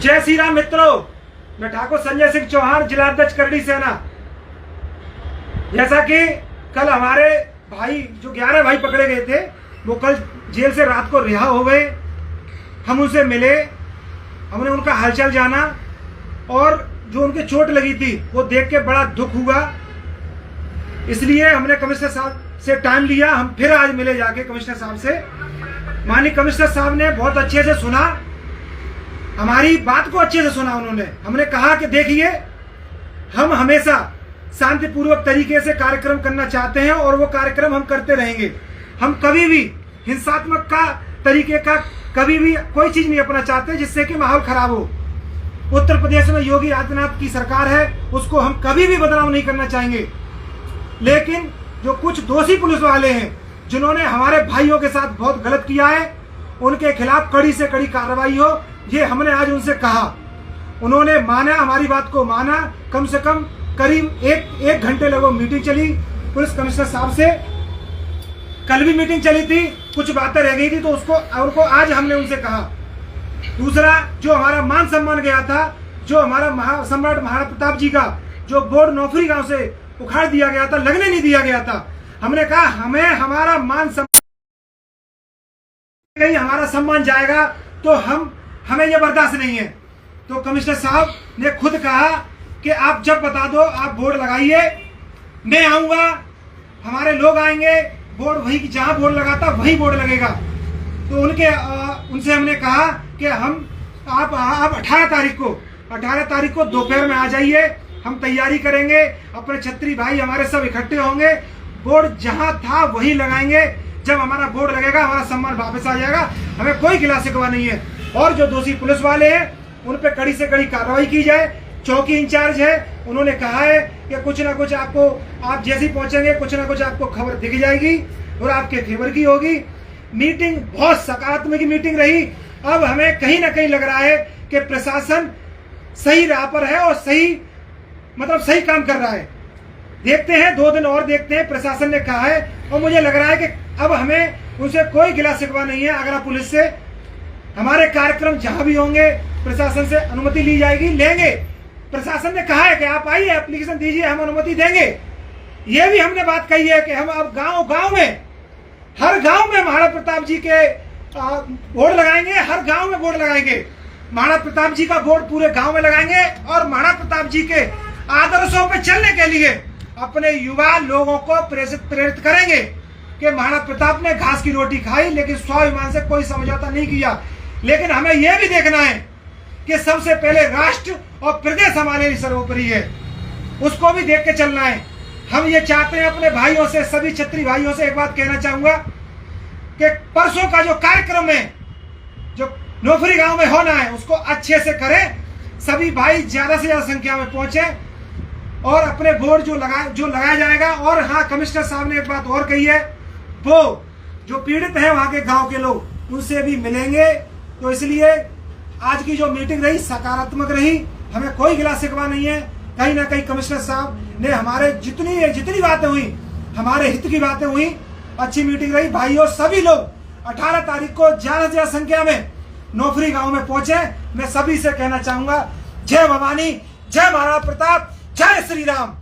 जय श्री राम मित्रों, मैं ठाकुर संजय सिंह चौहान, जिलाध्यक्ष करड़ी सेना। जैसा कि कल हमारे भाई जो 11 भाई पकड़े गए थे, वो कल जेल से रात को रिहा हो गए। हम उनसे मिले, हमने उनका हालचाल जाना और जो उनके चोट लगी थी वो देख के बड़ा दुख हुआ। इसलिए हमने कमिश्नर साहब से टाइम लिया। हम फिर आज मिले जाके कमिश्नर साहब से। माननीय कमिश्नर साहब ने बहुत अच्छे से सुना, हमारी बात को अच्छे से सुना उन्होंने। हमने कहा कि देखिए, हम हमेशा शांतिपूर्वक तरीके से कार्यक्रम करना चाहते हैं और वो कार्यक्रम हम करते रहेंगे। हम कभी भी हिंसात्मक का तरीके का कभी भी कोई चीज नहीं अपना चाहते जिससे कि माहौल खराब हो। उत्तर प्रदेश में योगी आदित्यनाथ की सरकार है, उसको हम कभी भी बदनाम नहीं करना चाहेंगे। लेकिन जो कुछ दोषी पुलिस वाले हैं जिन्होंने हमारे भाइयों के साथ बहुत गलत किया है, उनके खिलाफ कड़ी से कड़ी कार्रवाई हो, ये हमने आज उनसे कहा। उन्होंने माना, हमारी बात को माना। कम से कम करीब एक घंटे लगभग मीटिंग चली पुलिस कमिश्नर साहब से। कल भी मीटिंग चली थी, कुछ बातें रह गई थी तो उनको आज हमने उनसे कहा। दूसरा, जो हमारा मान सम्मान गया था, जो हमारा सम्राट महाराणा प्रताप जी का जो बोर्ड नौफरी गांव से उखाड़ दिया गया था, लगने नहीं दिया गया था, हमने कहा हमें हमारा मान सम्मान, हमारा सम्मान जाएगा तो हमें यह बर्दाश्त नहीं है। तो कमिश्नर साहब ने खुद कहा कि आप जब बता दो, आप बोर्ड लगाइए, मैं आऊंगा, हमारे लोग आएंगे, बोर्ड वही जहां बोर्ड लगाता वही बोर्ड लगेगा। तो उनसे हमने कहा कि आप 18 तारीख को दोपहर में आ जाइए, हम तैयारी करेंगे, अपने छत्री भाई हमारे सब इकट्ठे होंगे, बोर्ड जहां था वही लगाएंगे। जब हमारा बोर्ड लगेगा हमारा सम्मान वापस आ जाएगा, हमें कोई गिला शिकवा नहीं है। और जो दोषी पुलिस वाले हैं उन पे कड़ी से कड़ी कार्रवाई की जाए। चौकी इंचार्ज है, उन्होंने कहा है कि कुछ ना कुछ आपको, आप जैसे ही पहुंचेंगे कुछ ना कुछ आपको खबर दिख जाएगी और आपके फेवर की होगी। मीटिंग बहुत सकारात्मक मीटिंग रही। अब हमें कहीं ना कहीं लग रहा है कि प्रशासन सही राह पर है और सही काम कर रहा है। देखते हैं, 2 दिन और देखते हैं, प्रशासन ने कहा है और मुझे लग रहा है कि अब हमें उनसे कोई गिला शिकवा नहीं है। अगर पुलिस से हमारे कार्यक्रम जहां भी होंगे प्रशासन से अनुमति ली जाएगी, लेंगे। प्रशासन ने कहा है कि आप आइए, एप्लीकेशन दीजिए, हम अनुमति देंगे। ये भी हमने बात कही है कि हम अब गांव में, हर गांव में महाराणा प्रताप जी के बोर्ड लगाएंगे, हर गांव में बोर्ड लगाएंगे। महाराणा प्रताप जी का बोर्ड पूरे गांव में लगाएंगे और महाराणा प्रताप जी के आदर्शों पर चलने के लिए अपने युवा लोगों को प्रेरित करेंगे कि महाराणा प्रताप ने घास की रोटी खाई लेकिन स्वाभिमान से कोई समझौता नहीं किया। लेकिन हमें यह भी देखना है कि सबसे पहले राष्ट्र और प्रदेश हमारे लिए सर्वोपरि है, उसको भी देख के चलना है। हम ये चाहते हैं अपने भाइयों से, सभी छत्री भाइयों से एक बात कहना चाहूंगा कि परसों का जो कार्यक्रम है, जो नौफरी गांव में होना है, उसको अच्छे से करें। सभी भाई ज्यादा से ज्यादा संख्या में पहुंचे और अपने बोर्ड जो लगाया जाएगा। और हाँ, कमिश्नर साहब ने एक बात और कही है, वो जो पीड़ित है वहां के गांव के लोग, उनसे भी मिलेंगे। तो इसलिए आज की जो मीटिंग रही सकारात्मक रही, हमें कोई गिला शिकवा नहीं है। कहीं ना कहीं कमिश्नर साहब ने हमारे जितनी बातें हुई, हमारे हित की बातें हुई, अच्छी मीटिंग रही। भाइयों, सभी लोग 18 तारीख को ज्यादा से ज्यादा संख्या में नौफरी गांव में पहुंचे। मैं सभी से कहना चाहूंगा, जय भवानी, जय महाराणा प्रताप, जय श्री राम।